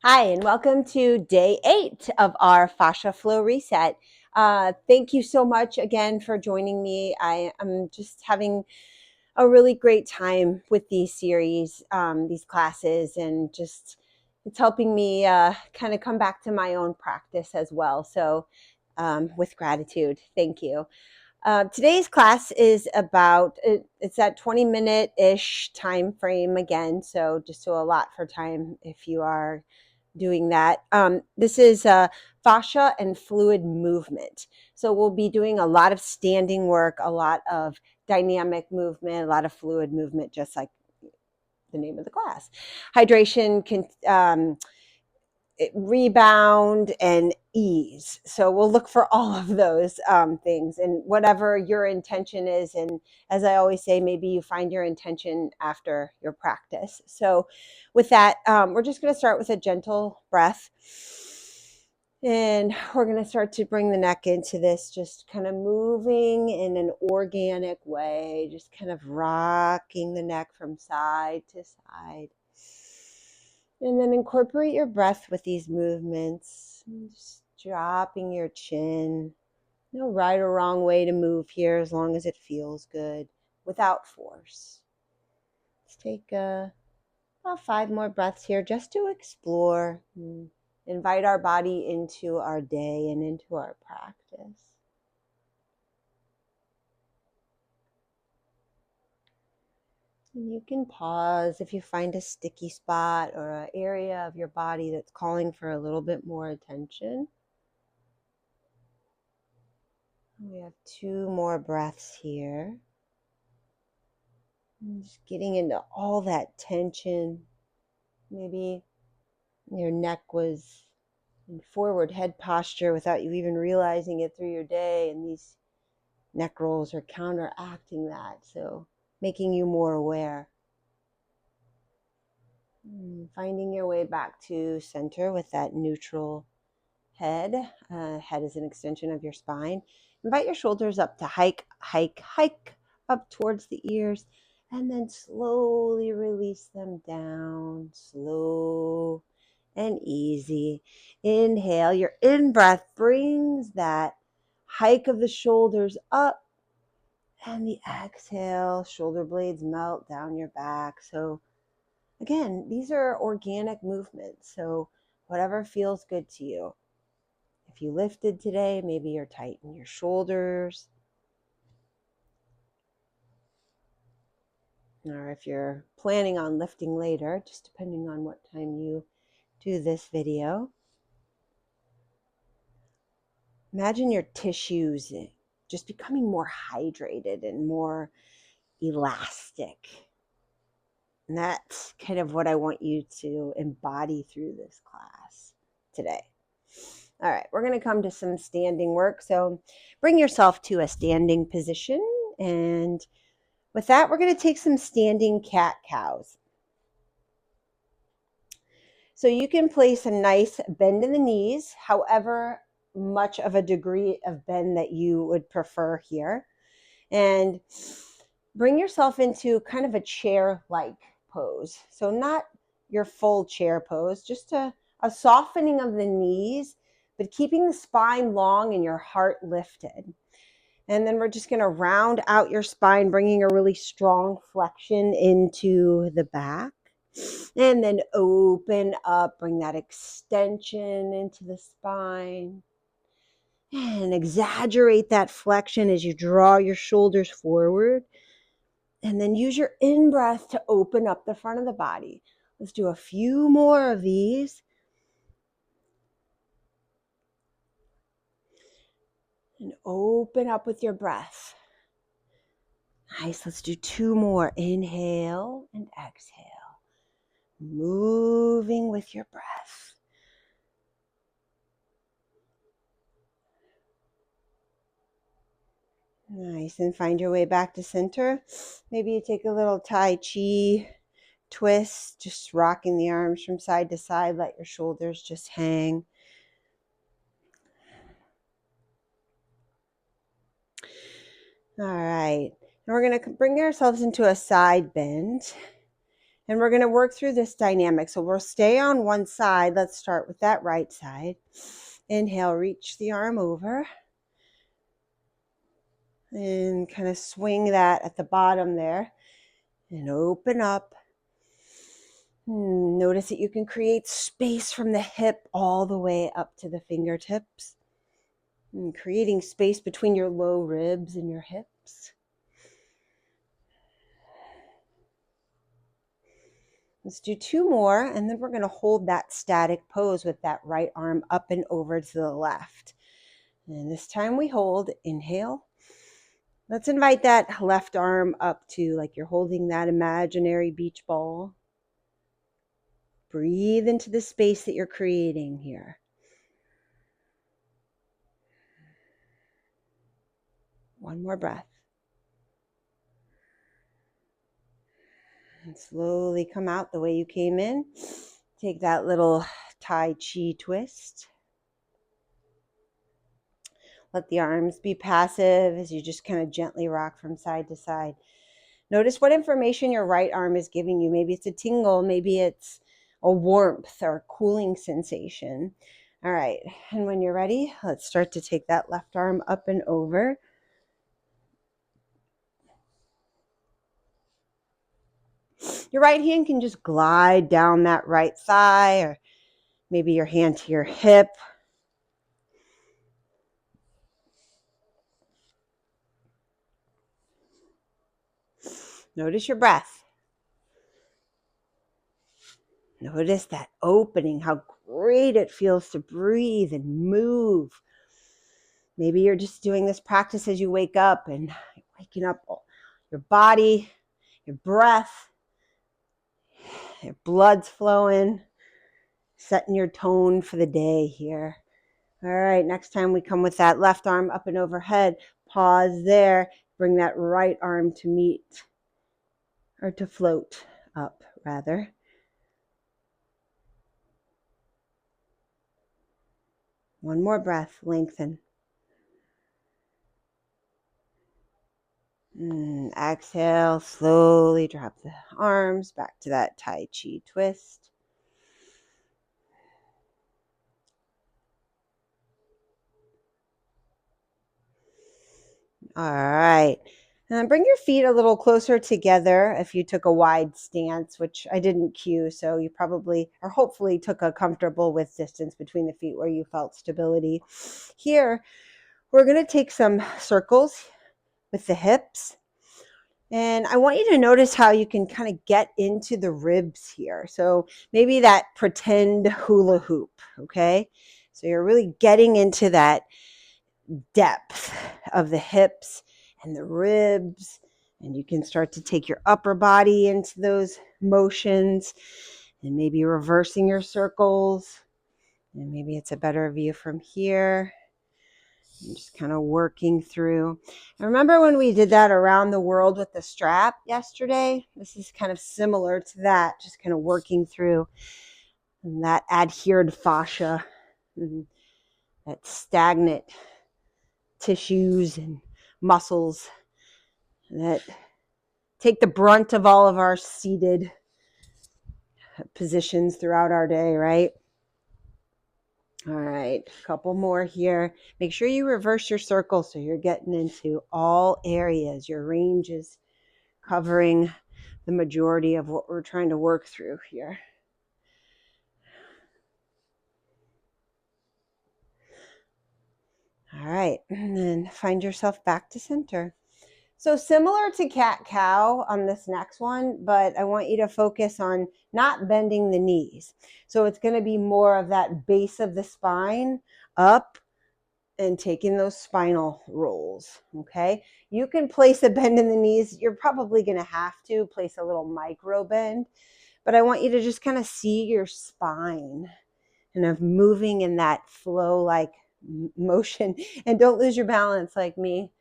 Hi, and welcome to day 8 of our Fascia Flow Reset. Thank you so much again for joining me. I am just having a really great time with these series, these classes, and just it's helping me kind of come back to my own practice as well. So, with gratitude, thank you. Today's class is about it's that 20-minute-ish time frame again, so just so a lot for time if you are doing that. This is fascia and fluid movement. So we'll be doing a lot of standing work, a lot of dynamic movement, a lot of fluid movement, just like the name of the class. Hydration can rebound and ease. So we'll look for all of those things and whatever your intention is. And as I always say, maybe you find your intention after your practice. So with that, we're just going to start with a gentle breath. And we're going to start to bring the neck into this, just kind of moving in an organic way, just kind of rocking the neck from side to side. And then incorporate your breath with these movements, just dropping your chin. No right or wrong way to move here as long as it feels good without force. Let's take about 5 more breaths here just to explore and invite our body into our day and into our practice. And you can pause if you find a sticky spot or an area of your body that's calling for a little bit more attention. We have 2 more breaths here. And just getting into all that tension. Maybe your neck was in forward head posture without you even realizing it through your day, and these neck rolls are counteracting that, so making you more aware. Finding your way back to center with that neutral head. Head is an extension of your spine. Invite your shoulders up to hike up towards the ears, and then slowly release them down, slow and easy. Inhale, your in-breath brings that hike of the shoulders up, and the exhale, shoulder blades melt down your back. So again, these are organic movements, so whatever feels good to you. If you lifted today, maybe you're tight in your shoulders. Or if you're planning on lifting later, just depending on what time you do this video. Imagine your tissues just becoming more hydrated and more elastic. And that's kind of what I want you to embody through this class today. All right, we're going to come to some standing work. So bring yourself to a standing position. And with that, we're going to take some standing cat-cows. So you can place a nice bend in the knees, however much of a degree of bend that you would prefer here. And bring yourself into kind of a chair-like pose. So not your full chair pose, just a softening of the knees, but keeping the spine long and your heart lifted. And then we're just going to round out your spine, bringing a really strong flexion into the back. And then open up, bring that extension into the spine. And exaggerate that flexion as you draw your shoulders forward. And then use your in-breath to open up the front of the body. Let's do a few more of these. And open up with your breath. Nice, let's do 2 more. Inhale and exhale. Moving with your breath. Nice, and find your way back to center. Maybe you take a little Tai Chi twist, just rocking the arms from side to side. Let your shoulders just hang. All right, now we're going to bring ourselves into a side bend. And we're going to work through this dynamic. So we'll stay on one side. Let's start with that right side. Inhale, reach the arm over. And kind of swing that at the bottom there. And open up. Notice that you can create space from the hip all the way up to the fingertips. And creating space between your low ribs and your hips. Let's do 2 more, and then we're going to hold that static pose with that right arm up and over to the left. And this time we hold, inhale. Let's invite that left arm up to like you're holding that imaginary beach ball. Breathe into the space that you're creating here. One more breath. And slowly come out the way you came in. Take that little Tai Chi twist. Let the arms be passive as you just kind of gently rock from side to side. Notice what information your right arm is giving you. Maybe it's a tingle, maybe it's a warmth or a cooling sensation. All right, and when you're ready, let's start to take that left arm up and over. Your right hand can just glide down that right thigh, or maybe your hand to your hip. Notice your breath. Notice that opening, how great it feels to breathe and move. Maybe you're just doing this practice as you wake up and waking up your body, your breath, your blood's flowing, setting your tone for the day here. All right, next time we come with that left arm up and overhead, pause there, bring that right arm to meet, or to float up rather. One more breath, lengthen. Exhale, slowly drop the arms back to that Tai Chi twist. All right. And bring your feet a little closer together if you took a wide stance, which I didn't cue, so you probably or hopefully took a comfortable width distance between the feet where you felt stability. Here, we're going to take some circles with the hips. And I want you to notice how you can kind of get into the ribs here. So maybe that pretend hula hoop, okay? So you're really getting into that depth of the hips and the ribs, and you can start to take your upper body into those motions and maybe reversing your circles. And maybe it's a better view from here. I'm just kind of working through. And remember when we did that around the world with the strap yesterday? This is kind of similar to that, just kind of working through that adhered fascia, that stagnant tissues and muscles that take the brunt of all of our seated positions throughout our day, right? All right, a couple more here. Make sure you reverse your circle so you're getting into all areas. Your range is covering the majority of what we're trying to work through here. All right, and then find yourself back to center. So similar to cat-cow on this next one, but I want you to focus on not bending the knees. So it's going to be more of that base of the spine up and taking those spinal rolls, okay? You can place a bend in the knees. You're probably going to have to place a little micro bend, but I want you to just kind of see your spine and of moving in that flow like motion, and don't lose your balance like me.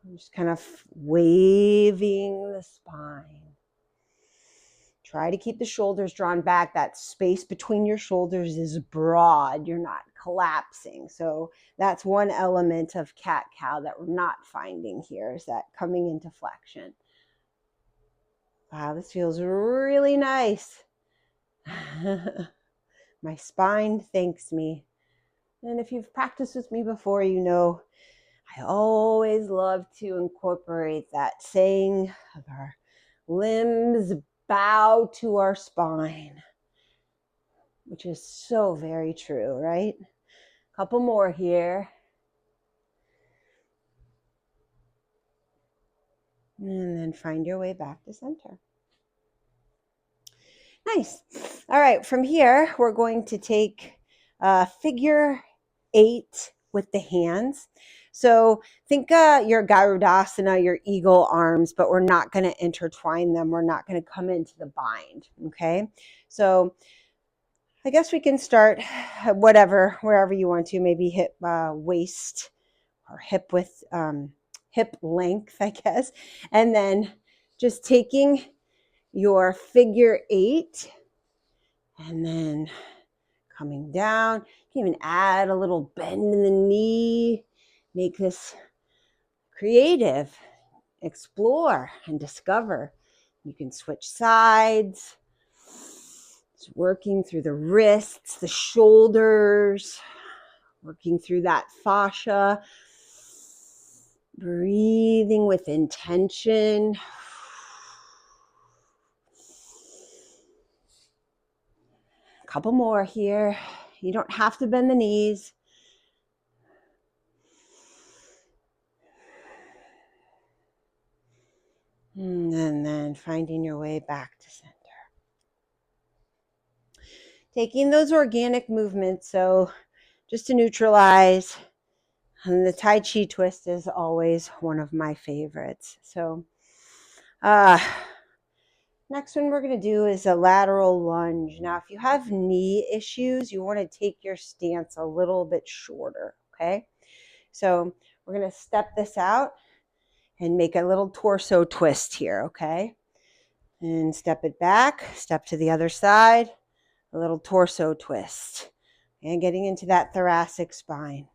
Just kind of waving the spine. Try to keep the shoulders drawn back. That space between your shoulders is broad. You're not collapsing. So that's one element of cat-cow that we're not finding here, is that coming into flexion. Wow, this feels really nice. My spine thanks me. And if you've practiced with me before, you know I always love to incorporate that saying of our limbs bow to our spine, which is so very true, right? Couple more here. And then find your way back to center. Nice. All right, from here, we're going to take figure 8 with the hands. So think your Garudasana, your eagle arms, but we're not going to intertwine them. We're not going to come into the bind, okay? So I guess we can start wherever you want to, maybe hip waist or hip width, hip length, I guess. And then just taking your figure 8 and then coming down. You can even add a little bend in the knee, make this creative, explore and discover. You can switch sides. It's working through the wrists, the shoulders, working through that fascia, breathing with intention. A couple more here. You don't have to bend the knees. And then finding your way back to center. Taking those organic movements, so just to neutralize. And the Tai Chi twist is always one of my favorites. So next one we're going to do is a lateral lunge. Now, if you have knee issues, you want to take your stance a little bit shorter, okay? So we're going to step this out and make a little torso twist here, okay? And step it back, step to the other side, a little torso twist. And getting into that thoracic spine.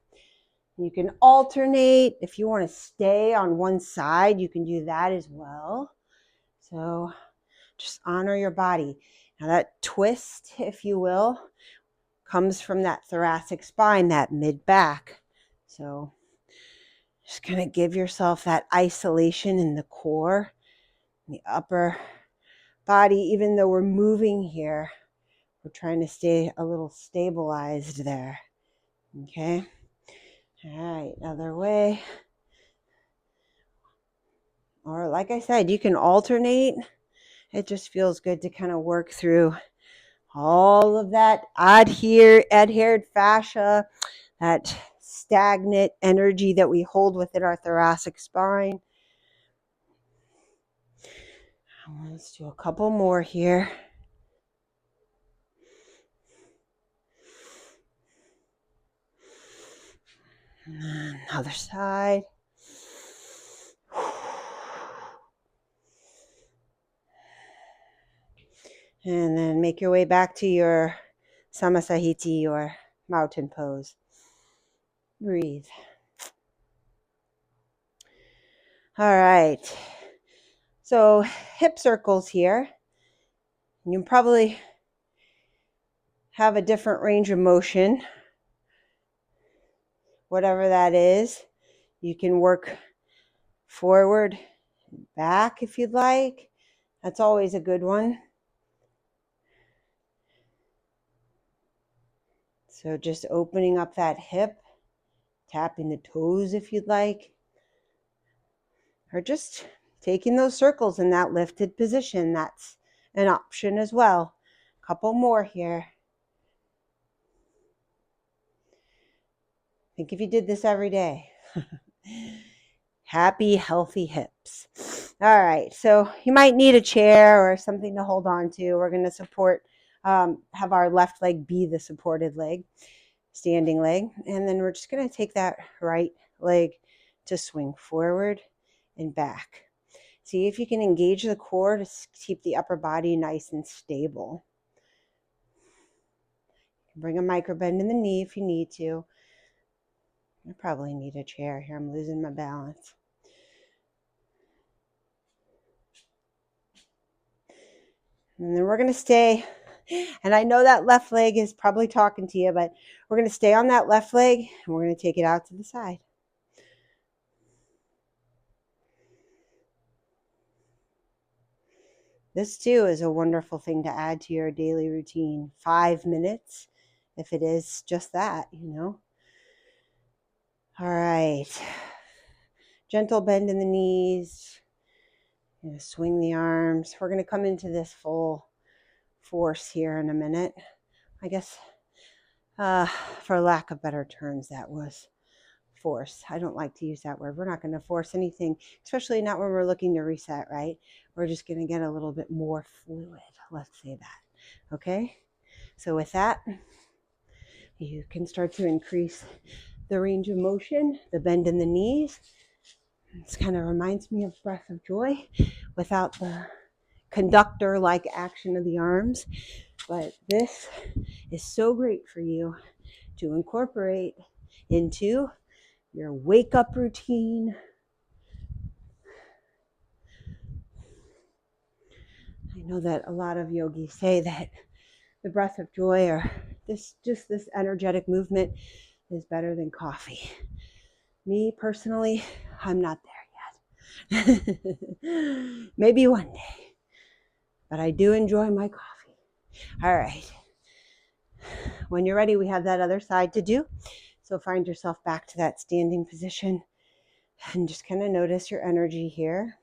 You can alternate. If you want to stay on one side, you can do that as well. So just honor your body. Now that twist, if you will, comes from that thoracic spine, that mid back. So just kind of give yourself that isolation in the core, the upper body. Even though we're moving here, we're trying to stay a little stabilized there. Okay. All right, other way. Or like I said, you can alternate. It just feels good to kind of work through all of that adhered fascia, that stagnant energy that we hold within our thoracic spine. Let's do a couple more here. And then other side. And then make your way back to your Samasahiti or mountain pose. Breathe. All right. So hip circles here. You probably have a different range of motion. Whatever that is, you can work forward, back if you'd like. That's always a good one. So just opening up that hip, tapping the toes if you'd like, or just taking those circles in that lifted position. That's an option as well. A couple more here. Think if you did this every day. Happy, healthy hips. All right, so you might need a chair or something to hold on to. We're going to have our left leg be the supported leg, standing leg. And then we're just going to take that right leg to swing forward and back. See if you can engage the core to keep the upper body nice and stable. Bring a micro bend in the knee if you need to. I probably need a chair here. I'm losing my balance. And then we're going to stay. And I know that left leg is probably talking to you, but we're going to stay on that left leg and we're going to take it out to the side. This too is a wonderful thing to add to your daily routine. 5 minutes, if it is just that, All right. Gentle bend in the knees. Swing the arms. We're going to come into this full force here in a minute. I guess, for lack of better terms, that was force. I don't like to use that word. We're not going to force anything, especially not when we're looking to reset, right? We're just going to get a little bit more fluid. Let's say that. Okay? So with that, you can start to increase the range of motion, the bend in the knees. This kind of reminds me of Breath of Joy without the conductor-like action of the arms. But this is so great for you to incorporate into your wake-up routine. I know that a lot of yogis say that the breath of joy or this energetic movement is better than coffee. Me personally, I'm not there yet. Maybe one day, but I do enjoy my coffee. All right. When you're ready, we have that other side to do. So find yourself back to that standing position and just kind of notice your energy here.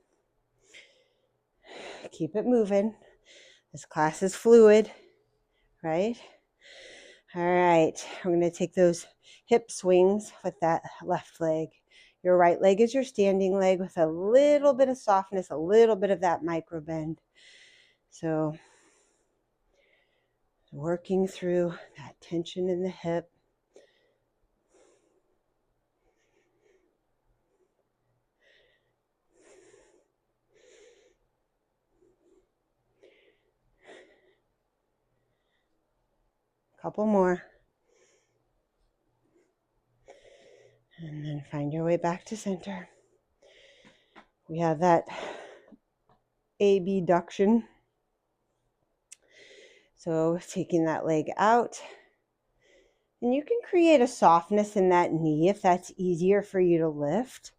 Keep it moving. This class is fluid, right? All right, I'm going to take those hip swings with that left leg. Your right leg is your standing leg with a little bit of softness, a little bit of that micro bend. So working through that tension in the hip. Couple more. And then find your way back to center. We have that abduction. So taking that leg out. And you can create a softness in that knee if that's easier for you to lift.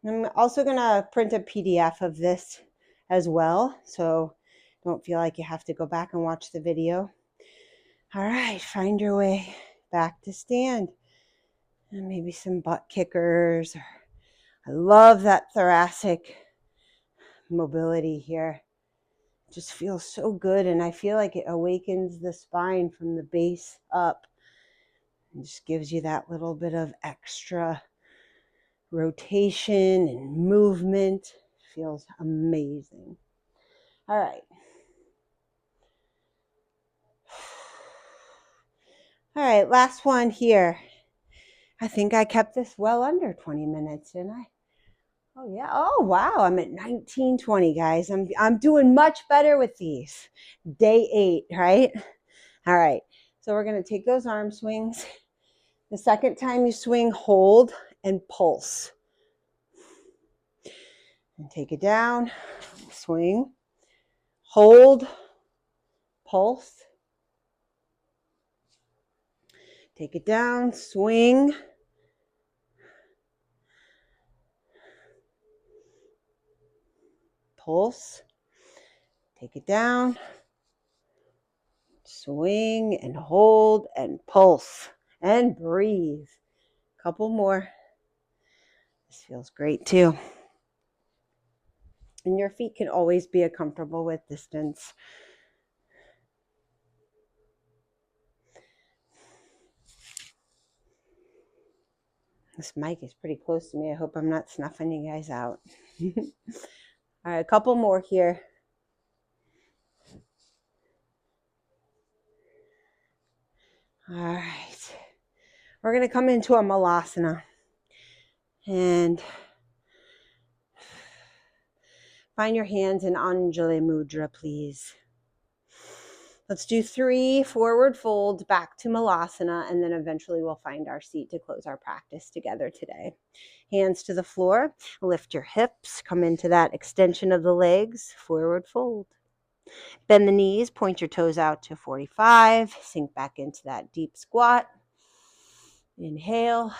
I'm also going to print a PDF of this as well, so don't feel like you have to go back and watch the video. All right, find your way back to stand. And maybe some butt kickers. I love that thoracic mobility here. It just feels so good, and I feel like it awakens the spine from the base up. It just gives you that little bit of extra rotation and movement. Feels amazing. All right. All right, last one here. I think I kept this well under 20 minutes, didn't I? Oh yeah. Oh wow, I'm at 19:20, guys. I'm doing much better with these. Day 8, right? All right. So we're going to take those arm swings. The second time you swing, hold and pulse. And take it down, swing, hold, pulse. Take it down, swing. Pulse. Take it down. Swing and hold and pulse and breathe. Couple more. This feels great too. And your feet can always be a comfortable width distance. This mic is pretty close to me. I hope I'm not snuffing you guys out. All right, a couple more here. All right. We're going to come into a malasana. And find your hands in Anjali Mudra, please. Let's do 3 forward folds back to Malasana, and then eventually we'll find our seat to close our practice together today. Hands to the floor, lift your hips, come into that extension of the legs, forward fold. Bend the knees, point your toes out to 45, sink back into that deep squat. Inhale,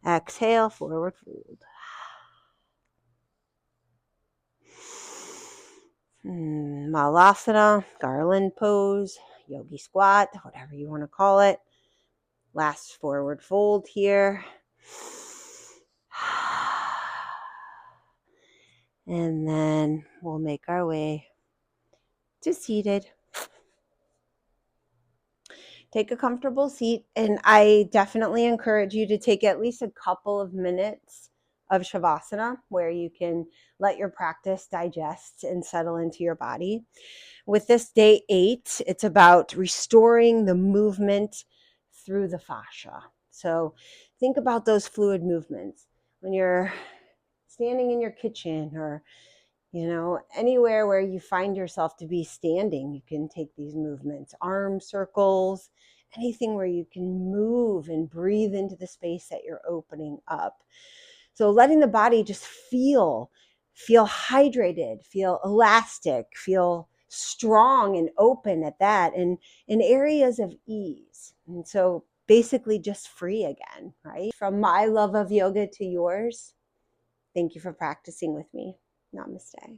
exhale, forward fold. Malasana, garland pose, yogi squat, whatever you want to call it. Last forward fold here. And then we'll make our way to seated. Take a comfortable seat, and I definitely encourage you to take at least a couple of minutes of Shavasana where you can let your practice digest and settle into your body. With this day 8, it's about restoring the movement through the fascia. So think about those fluid movements when you're standing in your kitchen or anywhere where you find yourself to be standing. You can take these movements, arm circles, anything where you can move and breathe into the space that you're opening up. So letting the body just feel hydrated, feel elastic, feel strong and open at that, and in areas of ease. And so basically just free again, right? From my love of yoga to yours, thank you for practicing with me. Namaste.